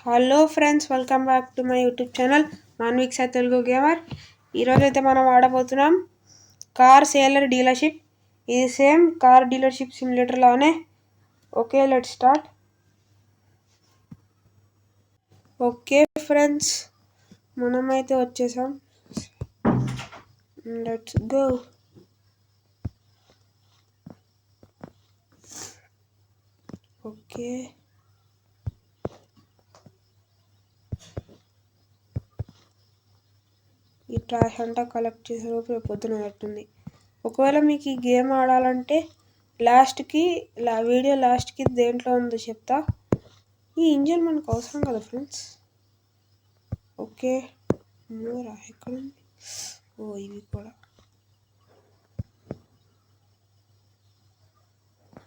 Hello friends, welcome back to my YouTube channel Manviksa Telugu gamer. ఈరోజు అయితే మనం ఆడబోతున్నాం కార్ సేలర్ డీలర్షిప్. ఇది సేమ్ కార్ డీలర్షిప్ సిమ్యులేటర్ లానే. Okay, let's start. Okay friends, మనమైతే వచ్చేసాం. Let's go. ఓకే, ఈ ట్రాష్ అంతా కలెక్ట్ చేసేలోపు రేపు పొద్దున అవుతుంది. ఒకవేళ మీకు ఈ గేమ్ ఆడాలంటే వీడియో లాస్ట్కి దేంట్లో ఉందో చెప్తా. ఈ ఇంజిన్ మనకు అవసరం కదా ఫ్రెండ్స్. ఓకే, మూరా ఎక్కడుంది? ఇవి కూడా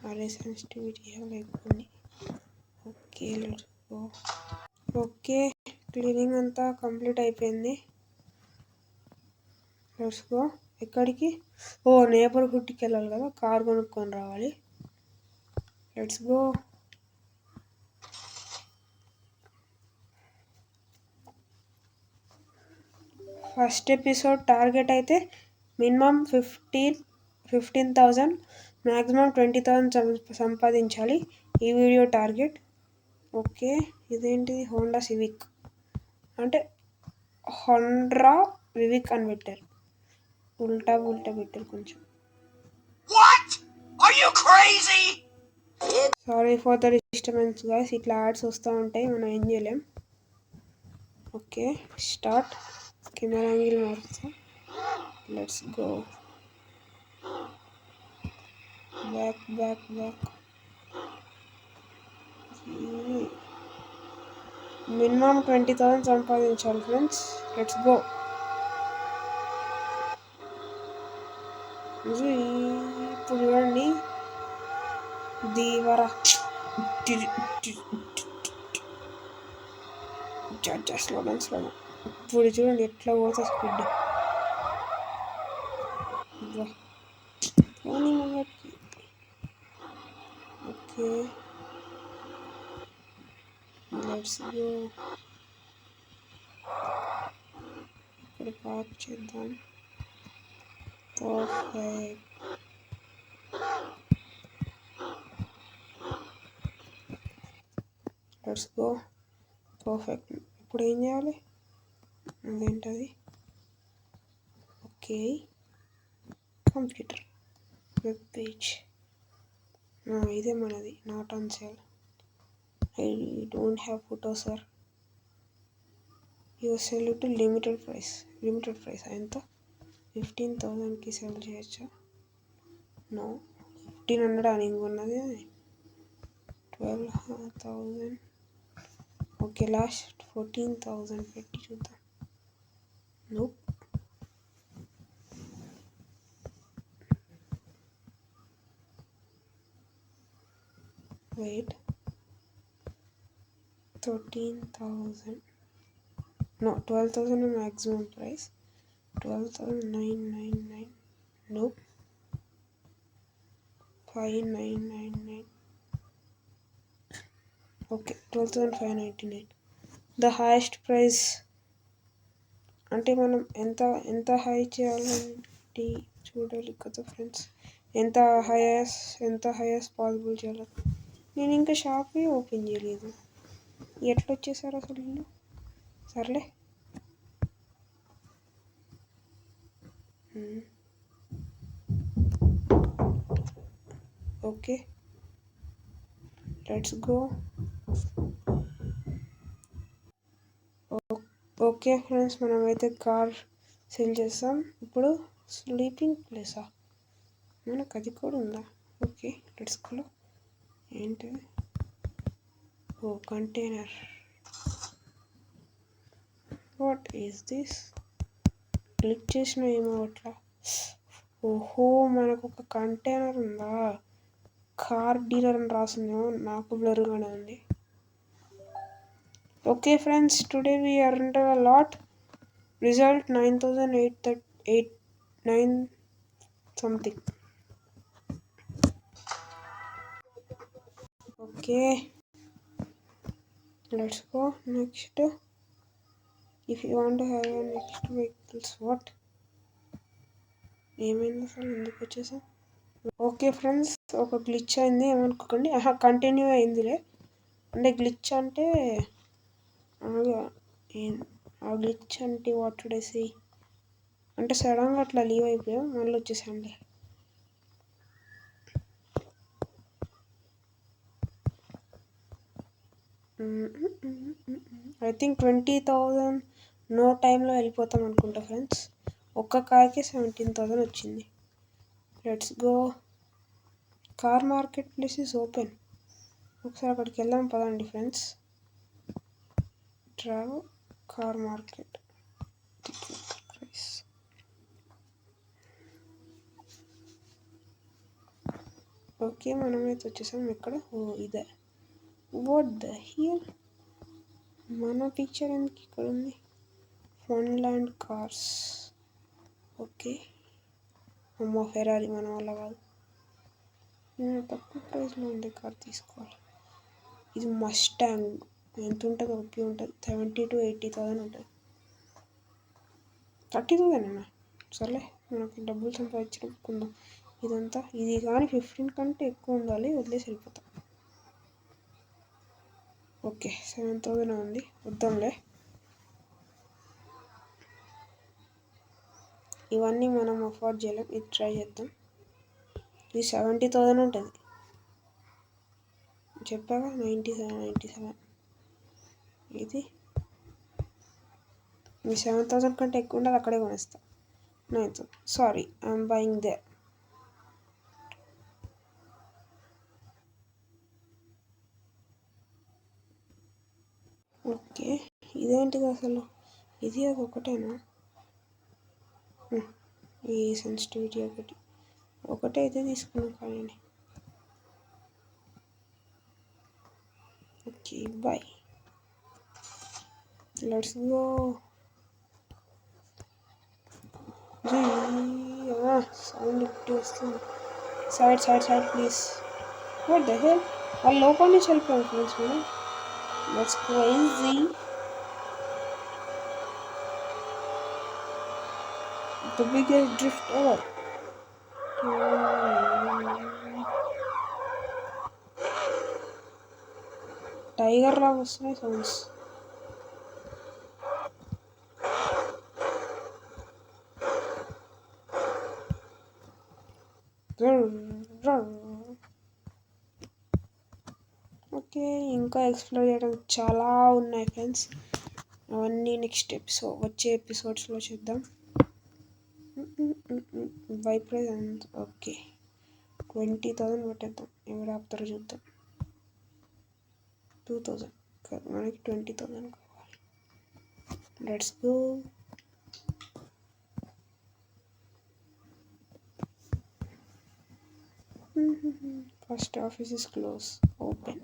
అరే సెన్సిటివిటీ లేకపోయింది. Okay, let's go. Okay, cleaning అంతా కంప్లీట్ అయిపోయింది. Let's go. ఎక్కడికి? నేబర్హుడ్కి వెళ్ళాలి కదా, కార్ కొనుక్కొని రావాలి. లెట్స్ గో. ఫస్ట్ ఎపిసోడ్ టార్గెట్ అయితే మినిమం 15,000, మ్యాక్సిమం 20,000 సంపాదించాలి. ఈ వీడియో టార్గెట్. ఓకే, ఇదేంటిది? హోండా సివిక్ అంటే హోండ్రా వివిక్ అని పెట్టారు. ఉల్టా పెట్టారు కొంచెం. Sorry for the disturbance guys. ఇట్లా యాడ్స్ వస్తూ ఉంటాయి, మనం ఏం చేయలేం. Okay, start. కెమెరా యాంగిల్ మారుస్తా. Let's go. బ్యాక్. మినిమం 20,000 సంపాదించాలి ఫ్రెండ్స్. Let's go. ఇప్పుడు చూడండి, దీవరా స్లో. ఇప్పుడు చూడండి ఎట్లా పోతా స్పీడ్. Okay, let's go. ఇక్కడ పార్క్ చేద్దాం. పర్ఫెక్ట్. Let's go. పర్ఫెక్ట్. ఇప్పుడు ఏం చేయాలి? అదేంటది? Okay, computer web page. ఇదే మనది. Not on sale. I don't have photo sir. You cell to limited price. ఎంత? 15,000కి సెల్ చేయొచ్చా? నో, 1,500 అని ఉన్నది. 12,000. ఓకే, లాస్ట్ 14,000 పెట్టి చూద్దాం. No. Wait. 13,000. No, 12,000 maximum price. 12,999. Nope. 5,999. Okay, 12,599. The highest price అంటే మనం ఎంత హై చేయాలంటే చూడాలి కదా ఫ్రెండ్స్. ఎంత హైయెస్ట్ పాసిబుల్ చేయాలి. నేను ఇంకా షాపే ఓపెన్ చేయలేదు. ఎట్లా వచ్చేసారు అసలు వీళ్ళు? సర్లే. Okay, let's go. Okay friends, మనమైతే కార్ సెల్ చేస్తాం. ఇప్పుడు స్లీపింగ్ ప్లేసా? మనకు అది కూడా ఉందా? Okay, let's go. ఏంటిది? Container. What is this? Click చేసిన ఏమో అట్లా. మనకు ఒక కంటైనర్ ఉందా? కార్ డీలర్ అని రాసిందేమో, నాకు బ్లర్గానే ఉంది. Okay friends, today we earned a lot. Result 9,889 something. Okay, let's go next. If you want have next vehicles what ఏమైంది అసలు, ఎందుకు వచ్చేసాం? ఓకే ఫ్రెండ్స్, ఒక గ్లిచ్ అయింది ఏమనుకోకండి. కంటిన్యూ అయిందిలే. అంటే గ్లిచ్ అంటే ఆ గ్లిచ్ అంటే వాట్ వుడ్ ఐ సే, అంటే సడన్గా అట్లా లీవ్ అయిపోయాం, మళ్ళీ వచ్చేసండి. ఐ థింక్ 20,000 నో టైంలో వెళ్ళిపోతాం అనుకుంటా ఫ్రెండ్స్. ఒక్క కార్కి 17,000 వచ్చింది. Let's go. Car market place is open. ఒకసారి అక్కడికి వెళ్దాం పదండి friends. Travel car market ticket price. Okay, మనమైతే వచ్చేసాం. ఎక్కడ? ఓ ఇదే. వాట్ ద హియర్, మన పిక్చర్ ఎందుకు ఇక్కడ ఉంది? ఫన్ల్యాండ్ కార్స్. ఓకే, అమ్మో ఫెరారీ మన వల్ల కాదు. నేను తక్కువ ప్రైస్లో ఉండే కార్ తీసుకోవాలి. ఇది మస్టాంగ్. ఎంత ఉంటుంది? ఓకే ఉంటుంది, 70 to 80,000 ఉంటుంది. 30,000 అన్న సర్లే, మనకి డబ్బులు సంపాదించుకుందాం. ఇదంతా ఇది కానీ 15 కంటే ఎక్కువ ఉండాలి, వదిలేసి వెళ్ళిపోతాం. ఓకే 7,000 ఉంది, వద్దాంలే. ఇవన్నీ మనం అఫోర్డ్ చేయలేం, ఇది ట్రై చేద్దాం. ఇది 70,000 ఉంటుంది, చెప్పాగా. 97. ఇది 7,000 కంటే ఎక్కువ ఉండదు, అక్కడే కొనేస్తా. 9,000. Sorry, I'm buying they. Okay, ఇదేంటిది అసలు? ఇది అది ఒకటేనా? ఈ సెన్సిటివిటీ ఒకటే అయితే తీసుకున్నాం కానీ. Okay boy, let's go. Sound ఇట్టి వస్తుంది. Side please. What the hell, వాళ్ళు లోపల నుంచి వెళ్ళిపోయాం ఫ్రెండ్స్ మనం. That's crazy. The biggest drift ever. Tiger లాగా వస్తున్నాయి సౌండ్స్. ఓకే, ఇంకా ఎక్స్ప్లోర్ చేయడం చాలా ఉన్నాయి ఫ్రెండ్స్. అవన్నీ నెక్స్ట్ వచ్చే ఎపిసోడ్స్లో చూద్దాం. వైప్రైజ్ అండ్ ఓకే 20,000 పెట్టేద్దాం. ఎవరు ఆపుతారో చూద్దాం. 2,000 కాదు, మనకి 20,000 కావాలి. Let's go. First office is close, open.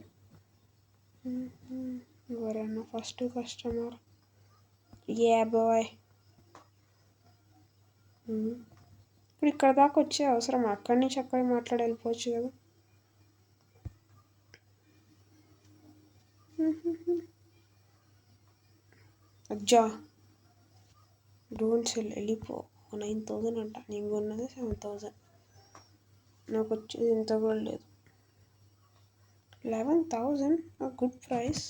ఎవరన్నా ఫస్ట్ కస్టమర్? Yeah boy. ఇప్పుడు ఇక్కడ దాకా వచ్చే అవసరం, అక్కడి నుంచి అక్కడే మాట్లాడి వెళ్ళిపోవచ్చు కదా. అజ్జా డోంట్ సెల్, వెళ్ళిపో. 9,000 అంట, నేను కొన్నది 7,000. నాకు వచ్చేది ఇంత కూడా లేదు. 11,000 good price.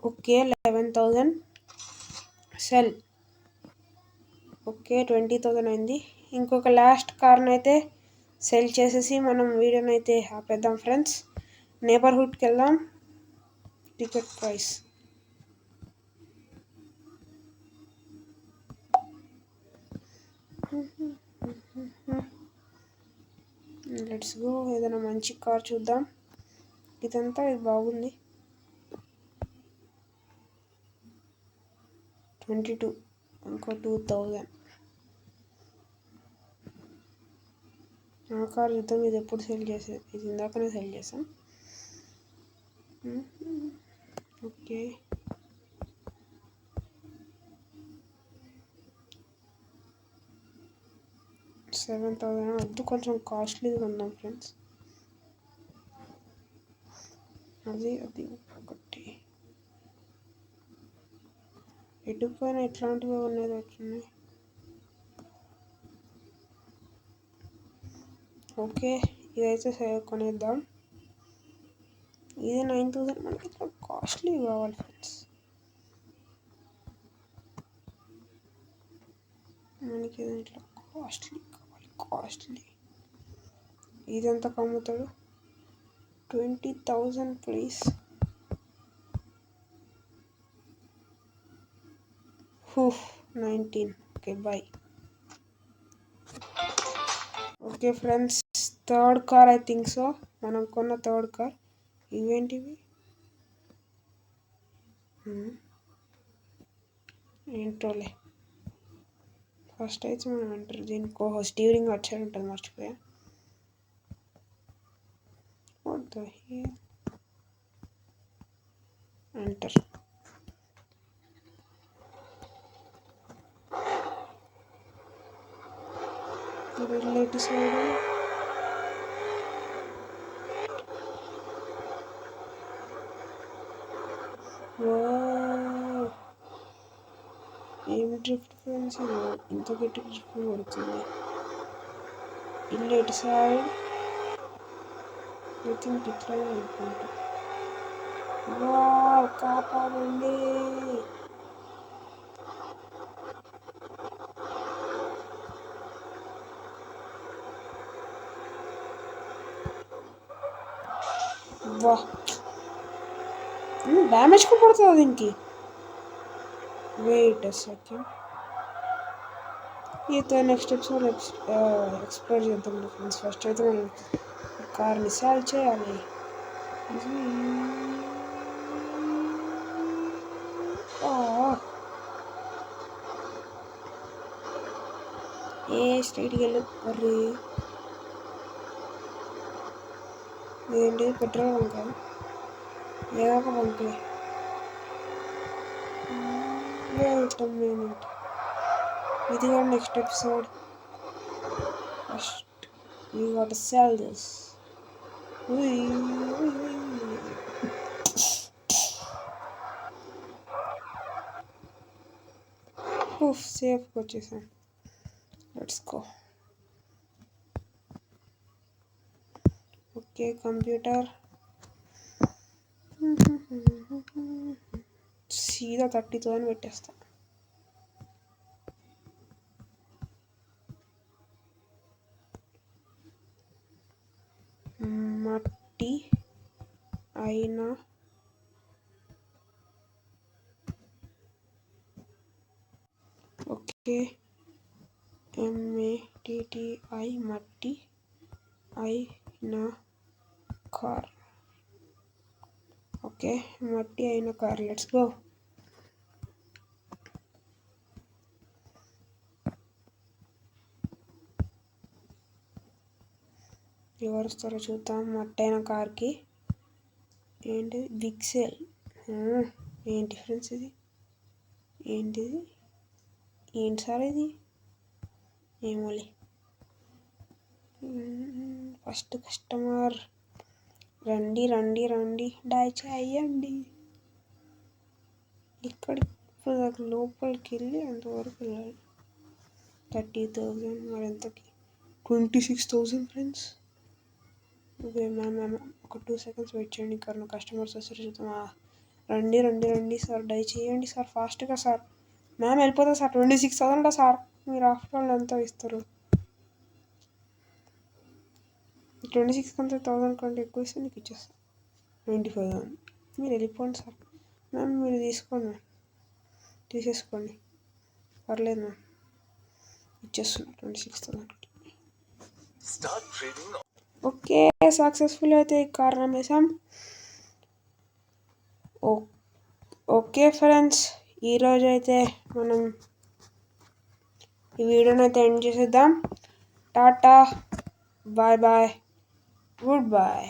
Okay 11,000 cell. Okay 20,000 అయింది. ఇంకొక లాస్ట్ కార్ని అయితే సెల్ చేసేసి మనం వీడియోని అయితే ఆపేద్దాం ఫ్రెండ్స్. నేబర్హుడ్కి వెళ్దాం. Ticket price let's go. ఏదైనా మంచి కార్ చూద్దాం. ఇదంతా ఇది బాగుంది. 22, ఇంకో 2,000. ఆ కార్ చూద్దాం. ఇది ఎప్పుడు సెల్ చేసేది? ఇది ఇందాకనే సెల్ చేసాం. ఓకే 7,000 వద్దు, కొంచెం కాస్ట్లీగా ఉందాం ఫ్రెండ్స్. అది ఒకటి ఎటుపోయినా ఎట్లాంటివి ఉన్నాయి వచ్చినాయి. ఓకే, ఇదైతే కొనేద్దాం. ఇది 9000. మనకి ఇట్లా కాస్ట్లీ కావాలి ఫ్రెండ్స్. మనకి ఇట్లా కాస్ట్లీ కావాలి, కాస్ట్లీ. ఇదెంత కమ్ముతాడు? 20,000 please. 19. Okay, by. Okay friends, third car I think so. మనం కొన్న థర్డ్ కార్. ఇవేంటివి? ఏంటోలే. ఫస్ట్ అయితే మనం ఎంటర్. దీనికి స్టీరింగ్ వచ్చాడు ఉంటుంది, మర్చిపోయా. ఎంటర్. రిలేటివ్ సైడ్ ఏమి డ్రిఫ్ట్ ఫ్రెండ్స్, ఇంత గట్టి డ్రిఫ్ట్ పడుతుంది. ఇల్లేటి సైడ్ ఐ థింక్ ఇట్లానే అనుకుంటా. కాపాడండి. డ్యామేజ్ కు పడుతుంది దీనికి. Wait second. ఈతో నెక్స్ట్ ఎపిసోడ్ ఎక్స్ప్లోర్ చేద్దాం ఫ్రెండ్స్. ఫస్ట్ అయితే మనం కార్ని సాల్వ్ చేయాలి. స్ట్రైట్కి వెళ్ళు. అర్రే, ఇదేంటి పెట్రోల్ బంక్? ఏదో ఒక బంక్లే. ఇది కూడా next episode. First we got to sell this. Safe వచ్చేసాం. Let's go. ఓకే, కంప్యూటర్ సీదా 30,000 పెట్టేస్తా. మట్టి అయినా ఓకే. MATTI మట్టి అయిన కార్. ఓకే, మట్టి అయిన కార్. Let's go. ఎవరు వస్తారో చూద్దాం. మట్టి అయిన కార్కి ఏంటి? Big sale. ఏంటి ఫ్రెండ్స్ ఇది? ఏంటిది? ఏంటి సార్ ఇది? ఏమోలే. First customer. రండి రండి రండి, డై చేయండి. ఇక్కడికి లోపలికి వెళ్ళి అంతవరకు వెళ్ళాలి. 30,000. మరి ఎంతకి? 26,000 ఫ్రెండ్స్. ఓకే మ్యామ్, ఒక 2 seconds వెయిట్ చేయండి. ఇక్కడ కస్టమర్స్ వస్తారు చూద్దామా. రండి రండి రండి సార్, డై చేయండి సార్, ఫాస్ట్గా సార్. మ్యామ్ వెళ్ళిపోతా సార్. 26,000 సార్. మీరు ఆఫ్టర్ ఆల్ ఎంత ఇస్తారు? 26 కంటే 1,000 కంటే ఎక్కువ ఇస్తే నీకు ఇచ్చేస్తాను. 95,000. మీరు వెళ్ళిపోండి సార్. మ్యామ్ మీరు తీసుకోండి, మ్యామ్ తీసేసుకోండి, పర్లేదు మ్యామ్, ఇచ్చేస్తున్నా 26,000. ఓకే, సక్సెస్ఫుల్ అయితే కారణం వేసాం. ఓకే ఫ్రెండ్స్, ఈరోజు అయితే మనం ఈ వీడియోని అయితే ఎండ్ చేసేద్దాం. Tata, bye bye, good bye.